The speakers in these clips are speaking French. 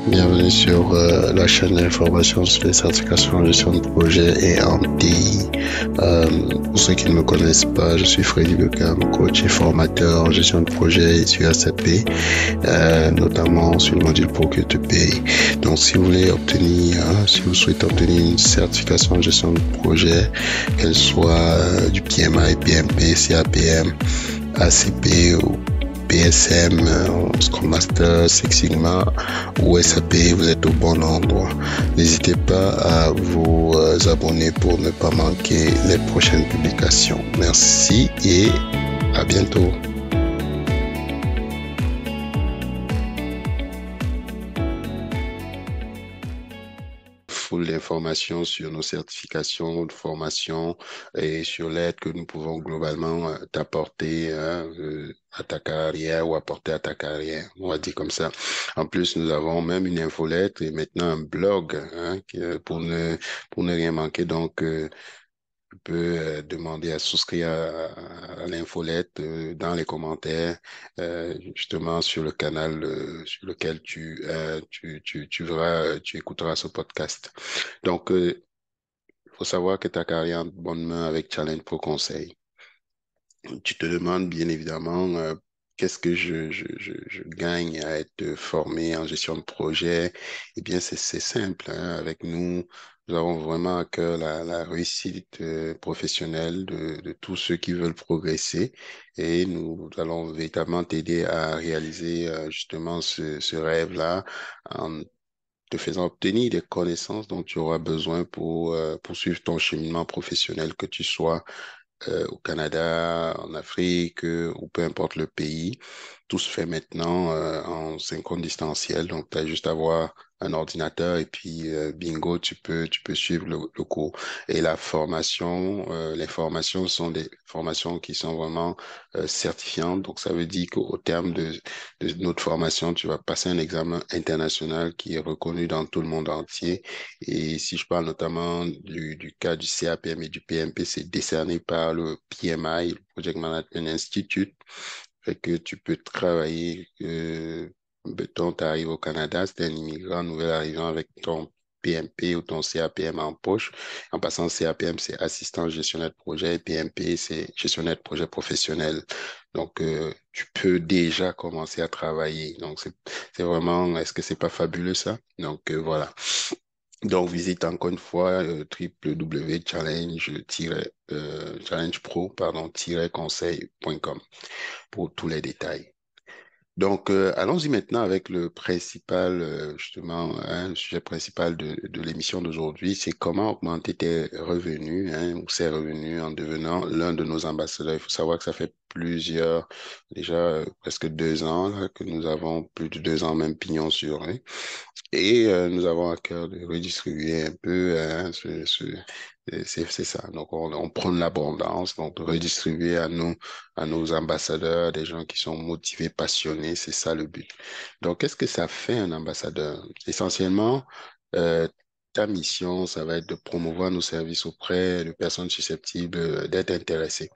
Bienvenue sur la chaîne d'information sur les certifications en gestion de projet et en TI. Pour ceux qui ne me connaissent pas, je suis Freddy Beckham, coach et formateur en gestion de projet et sur SAP, notamment sur le module Procure to Pay. Donc, si vous voulez obtenir, si vous souhaitez obtenir une certification en gestion de projet, qu'elle soit du PMI, PMP, CAPM, ACP ou PSM, Scrum Master, Six Sigma ou SAP, vous êtes au bon endroit. N'hésitez pas à vous abonner pour ne pas manquer les prochaines publications. Merci et à bientôt. Full d'informations sur nos certifications de formation et sur l'aide que nous pouvons globalement t'apporter à ta carrière ou apporter à ta carrière. On va dire comme ça. En plus, nous avons même une infolettre et maintenant un blog pour ne rien manquer. Donc, tu peux demander à souscrire à l'infolette dans les commentaires, justement sur le canal sur lequel tu verras, tu écouteras ce podcast. Donc, il faut savoir que ta carrière est en bonne main avec Challenge Pro Conseil. Tu te demandes bien évidemment qu'est-ce que je gagne à être formé en gestion de projet. Eh bien, c'est simple, hein. Avec nous, nous avons vraiment à cœur la réussite professionnelle de tous ceux qui veulent progresser et nous allons véritablement t'aider à réaliser justement ce rêve-là en te faisant obtenir des connaissances dont tu auras besoin pour poursuivre ton cheminement professionnel, que tu sois au Canada, en Afrique, ou peu importe le pays. Tout se fait maintenant en synchrone distanciel. Donc, tu as juste à avoir un ordinateur et puis bingo, tu peux suivre le cours. Et la formation, les formations sont des formations qui sont vraiment certifiantes. Donc, ça veut dire qu'au terme de notre formation, tu vas passer un examen international qui est reconnu dans tout le monde entier. Et si je parle notamment du cas du CAPM et du PMP, c'est décerné par le PMI, le Project Management Institute. Fait que tu peux travailler, mettons, tu arrives au Canada, c'est un immigrant nouvel arrivant avec ton PMP ou ton CAPM en poche. En passant, CAPM, c'est assistant gestionnaire de projet, et PMP, c'est gestionnaire de projet professionnel. Donc, tu peux déjà commencer à travailler. Donc, c'est vraiment, est-ce que c'est pas fabuleux ça? Donc, voilà. Donc, visite encore une fois www.challenge-pro, conseil.com pour tous les détails. Donc, allons-y maintenant avec le principal, justement, hein, le sujet principal de l'émission d'aujourd'hui, c'est comment augmenter tes revenus, hein, ou ses revenus en devenant l'un de nos ambassadeurs. Il faut savoir que ça fait déjà presque 2 ans là, que nous avons plus de 2 ans même pignon sur rue. Et nous avons à cœur de redistribuer un peu, hein, c'est ça. Donc, on prône l'abondance, donc de redistribuer à nos ambassadeurs, des gens qui sont motivés, passionnés, c'est ça le but. Donc, qu'est-ce que ça fait un ambassadeur? Essentiellement, euh, ta mission, ça va être de promouvoir nos services auprès de personnes susceptibles d'être intéressées.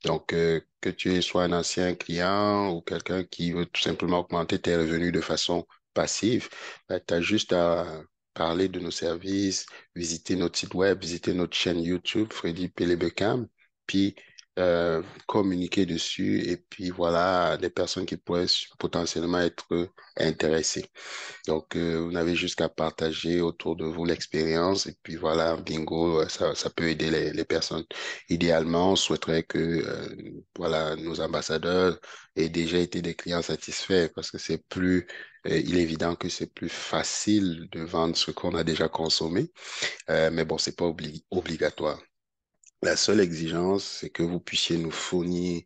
Donc, que tu sois un ancien client ou quelqu'un qui veut tout simplement augmenter tes revenus de façon passive, tu as juste à parler de nos services, visiter notre site web, visiter notre chaîne YouTube, Freddy Pelebekam, puis communiquer dessus et puis voilà des personnes qui pourraient potentiellement être intéressées. Donc, vous n'avez juste qu'à partager autour de vous l'expérience et puis voilà, bingo, ça peut aider les personnes. Idéalement, on souhaiterait que voilà, nos ambassadeurs aient déjà été des clients satisfaits parce que il est évident que c'est plus facile de vendre ce qu'on a déjà consommé, mais bon, c'est pas obligatoire. La seule exigence, c'est que vous puissiez nous fournir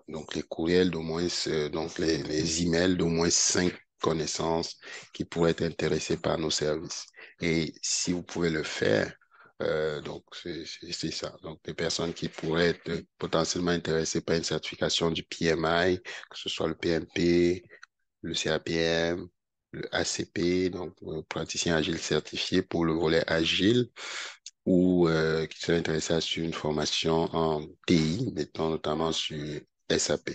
donc les courriels d'au moins, donc les emails d'au moins 5 connaissances qui pourraient être intéressées par nos services. Et si vous pouvez le faire, donc c'est ça. Donc des personnes qui pourraient être potentiellement intéressées par une certification du PMI, que ce soit le PMP, le CAPM, le ACP, donc praticien agile certifié pour le volet agile ou qui seraient intéressés à suivre une formation en TI, notamment sur SAP.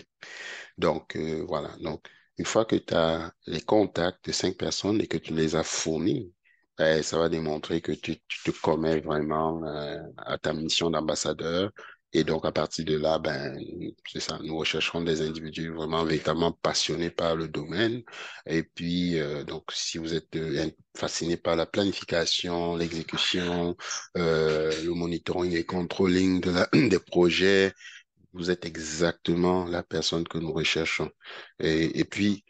Donc, voilà. Donc, Une fois que tu as les contacts de 5 personnes et que tu les as fournis, ben, ça va démontrer que tu te commets vraiment à ta mission d'ambassadeur. Et donc, à partir de là, ben, c'est ça, nous rechercherons des individus vraiment véritablement passionnés par le domaine. Et puis, donc, si vous êtes fasciné par la planification, l'exécution, le monitoring et controlling des projets, vous êtes exactement la personne que nous recherchons. Et puis,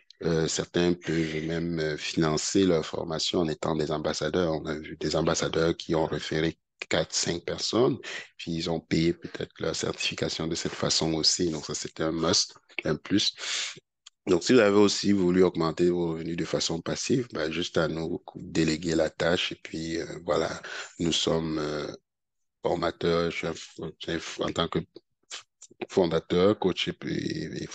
certains peuvent même financer leur formation en étant des ambassadeurs. On a vu des ambassadeurs qui ont référé 4, 5 personnes, puis ils ont payé peut-être leur certification de cette façon aussi. Donc, ça, c'était un must, un plus. Donc, si vous avez aussi voulu augmenter vos revenus de façon passive, ben, juste à nous déléguer la tâche. Et puis, voilà, nous sommes formateurs. En tant que fondateur, coach et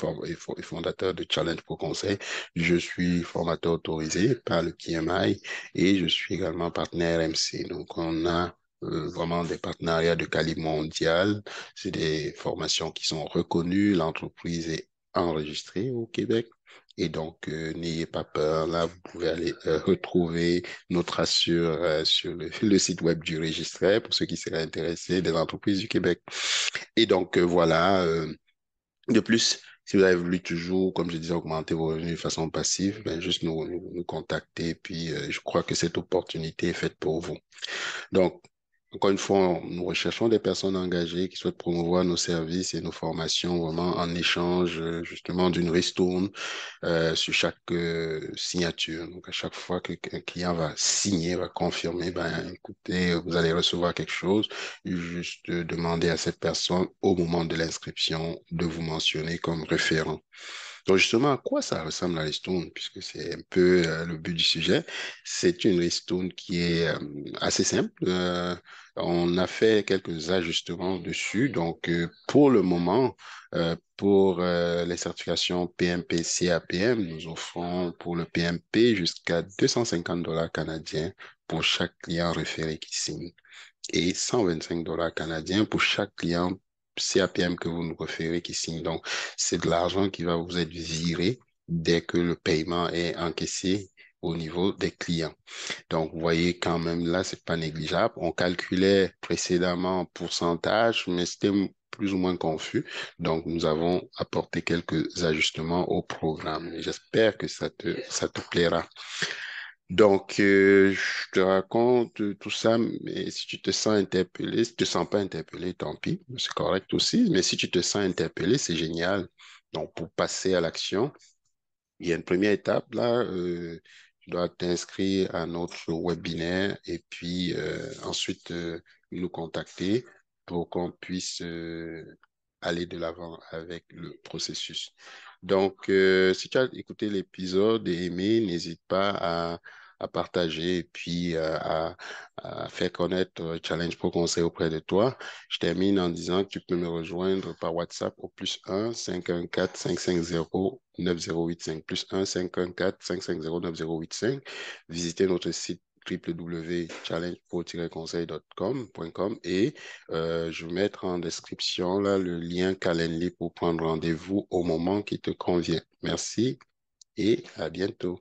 fondateur de Challenge Pro Conseil. Je suis formateur autorisé par le PMI et je suis également partenaire MC. Donc, on a vraiment des partenariats de calibre mondial. C'est des formations qui sont reconnues. L'entreprise est enregistrée au Québec. Et donc, n'ayez pas peur. Là, vous pouvez aller retrouver notre assure sur le site web du registre pour ceux qui seraient intéressés des entreprises du Québec. Et donc, voilà. De plus, si vous avez voulu toujours, comme je disais, augmenter vos revenus de façon passive, ben, juste nous contacter. Puis, je crois que cette opportunité est faite pour vous. Donc, encore une fois, nous recherchons des personnes engagées qui souhaitent promouvoir nos services et nos formations vraiment en échange, justement, d'une ristourne sur chaque signature. Donc, à chaque fois qu'un client va signer, va confirmer, ben, écoutez, vous allez recevoir quelque chose. Juste demander à cette personne, au moment de l'inscription, de vous mentionner comme référent. Donc, justement, à quoi ça ressemble la ristourne, puisque c'est un peu le but du sujet. C'est une ristourne qui est assez simple. On a fait quelques ajustements dessus. Donc, pour le moment, pour les certifications PMP, CAPM, nous offrons pour le PMP jusqu'à 250 dollars canadiens pour chaque client référé qui signe et 125 dollars canadiens pour chaque client CAPM que vous nous référez qui signe. Donc, c'est de l'argent qui va vous être viré dès que le paiement est encaissé au niveau des clients. Donc, vous voyez quand même là, c'est pas négligeable. On calculait précédemment en pourcentage, mais c'était plus ou moins confus. Donc, nous avons apporté quelques ajustements au programme. J'espère que ça te plaira. Donc, je te raconte tout ça, mais si tu te sens interpellé, si tu te sens pas interpellé, tant pis, c'est correct aussi. Mais si tu te sens interpellé, c'est génial. Donc, pour passer à l'action, il y a une première étape là. Tu dois t'inscrire à notre webinaire et puis ensuite nous contacter pour qu'on puisse aller de l'avant avec le processus. Donc, si tu as écouté l'épisode et aimé, n'hésite pas à partager et puis à faire connaître Challenge Pro Conseil auprès de toi. Je termine en disant que tu peux me rejoindre par WhatsApp au +1 514 550 9085 +1 514 550 9085. Visitez notre site www.challengepro-conseil.com et je vais mettre en description là, le lien Calendly pour prendre rendez-vous au moment qui te convient. Merci et à bientôt.